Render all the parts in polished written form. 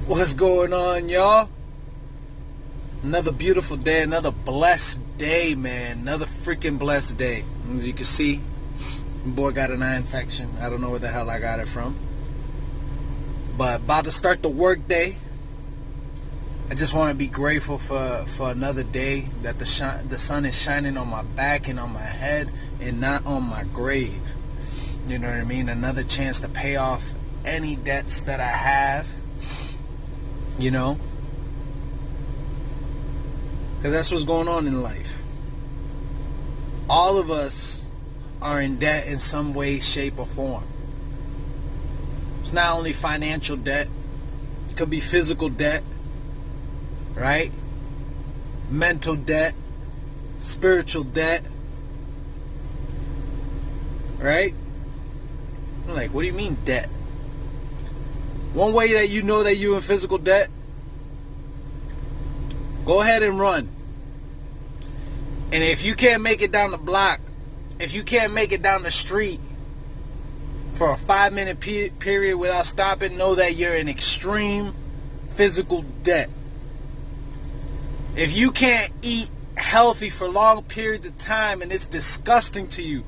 What's going on, y'all? Another beautiful day, another blessed day, man. Another freaking blessed day. As you can see, boy got an eye infection. I don't know where the hell I got it from. But about to start the work day. I just want to be grateful for another day that the sun is shining on my back and on my head and not on my grave. You know what I mean? Another chance to pay off any debts that I have. You know? Because that's what's going on in life. All of us are in debt in some way, shape, or form. It's not only financial debt. It could be physical debt. Right? Mental debt. Spiritual debt. Right? I'm like, what do you mean debt? One way that you know that you're in physical debt, go ahead and run. And if you can't make it down the block, if you can't make it down the street for a 5-minute period without stopping, know that you're in extreme physical debt. If you can't eat healthy for long periods of time and it's disgusting to you,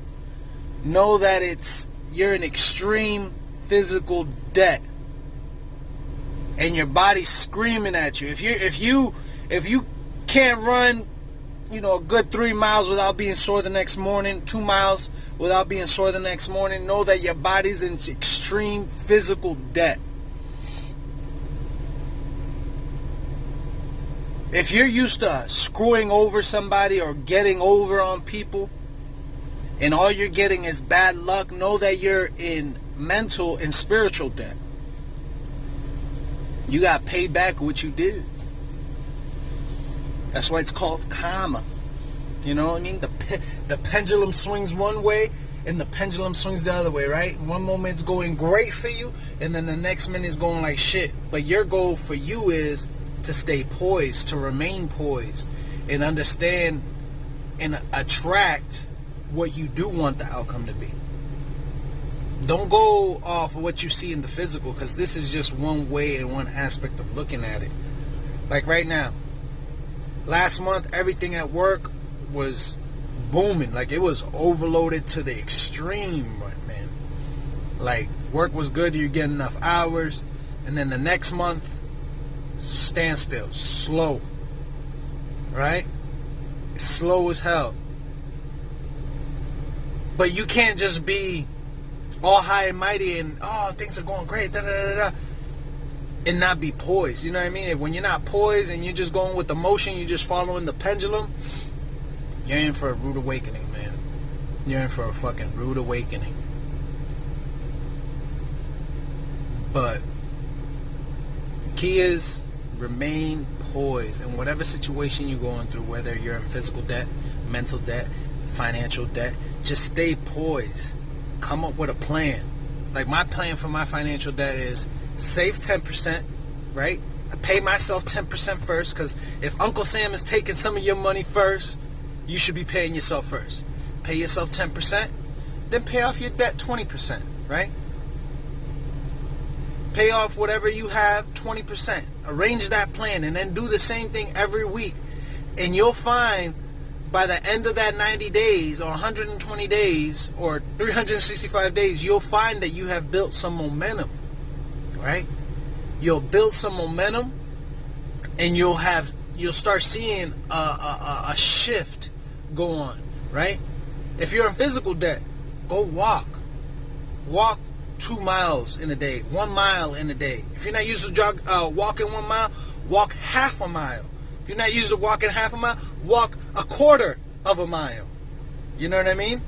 know that you're in extreme physical debt. And your body's screaming at you. If you can't run, a good 3 miles without being sore the next morning, 2 miles without being sore the next morning, know that your body's in extreme physical debt. If you're used to screwing over somebody or getting over on people, and all you're getting is bad luck, know that you're in mental and spiritual debt. You got paid back what you did. That's why it's called karma. You know what I mean? The pendulum swings one way and the pendulum swings the other way, right? One moment it's going great for you and then the next minute it's going like shit. But your goal for you is to stay poised, to remain poised, and understand and attract what you do want the outcome to be. Don't go off of what you see in the physical, because this is just one way and one aspect of looking at it. Like right now, last month, everything at work was booming. Like it was overloaded to the extreme, man. Like work was good, you get enough hours, and then the next month, standstill, slow. Right? It's slow as hell. But you can't just be all high and mighty and things are going great, and not be poised. You know what I mean? When you're not poised and you're just going with the motion, you're just following the pendulum, you're in for a rude awakening, man. You're in for a fucking rude awakening. But key is remain poised in whatever situation you're going through, whether you're in physical debt, mental debt, financial debt. Just stay poised. Come up with a plan. Like my plan for my financial debt is save 10%, right? I pay myself 10% first, because if Uncle Sam is taking some of your money first, you should be paying yourself first. Pay yourself 10%, then pay off your debt 20%, right? Pay off whatever you have 20%. Arrange that plan and then do the same thing every week. And you'll find by the end of that 90 days or 120 days or 365 days, you'll find that you have built some momentum, right? You'll build some momentum and you'll start seeing a shift go on, right? If you're in physical debt, go walk. Walk 2 miles in a day, 1 mile in a day. If you're not used to walking 1 mile, walk half a mile. If you're not used to walking half a mile, walk a quarter of a mile. You know what I mean?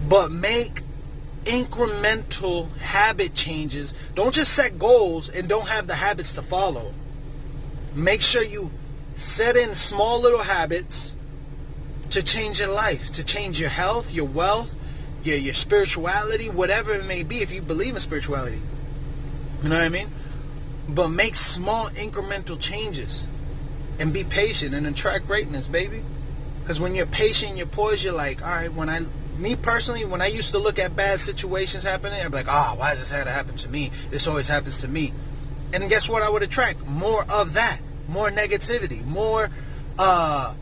But make incremental habit changes. Don't just set goals and don't have the habits to follow. Make sure you set in small little habits to change your life, to change your health, your wealth, your spirituality, whatever it may be, if you believe in spirituality. You know what I mean? But make small incremental changes and be patient and attract greatness, baby. Because when you're patient, you're poised, you're like, all right, me personally, when I used to look at bad situations happening, I'd be like, why does this have to happen to me? This always happens to me. And guess what I would attract? More of that. More negativity. More of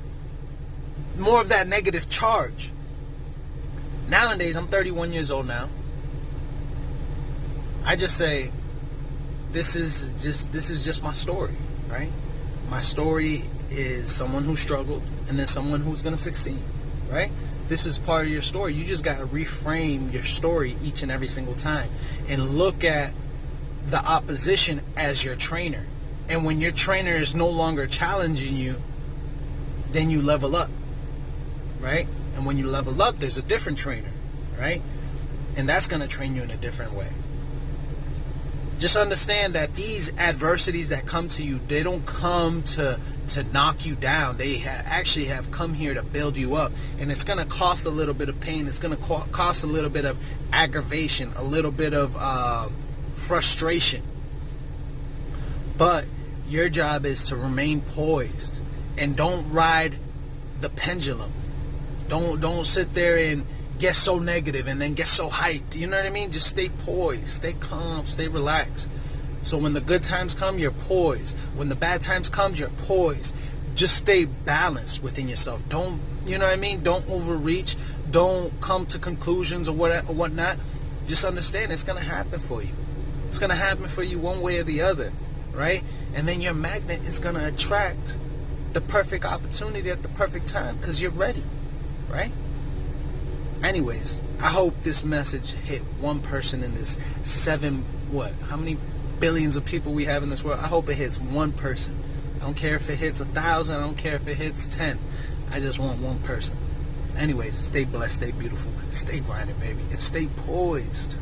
that negative charge. Nowadays, I'm 31 years old now. I just say, this is just my story, right? My story is someone who struggled and then someone who's going to succeed, right? This is part of your story. You just got to reframe your story each and every single time and look at the opposition as your trainer. And when your trainer is no longer challenging you, then you level up, right? And when you level up, there's a different trainer, right? And that's going to train you in a different way. Just understand that these adversities that come to you, they don't come to knock you down. They actually have come here to build you up. And it's going to cost a little bit of pain. It's going to cost a little bit of aggravation, a little bit of frustration. But your job is to remain poised and don't ride the pendulum. Don't sit there and get so negative and then get so hyped. You know what I mean? Just stay poised, stay calm, stay relaxed. So when the good times come, you're poised. When the bad times come, you're poised. Just stay balanced within yourself. Don't, you know what I mean? Don't overreach. Don't come to conclusions or whatnot. Just understand it's going to happen for you. It's going to happen for you one way or the other, right? And then your magnet is going to attract the perfect opportunity at the perfect time because you're ready, right? Anyways, I hope this message hit one person in this how many billions of people we have in this world? I hope it hits one person. I don't care if it hits 1,000. I don't care if it hits 10. I just want one person. Anyways, stay blessed, stay beautiful, stay grinding, baby, and stay poised.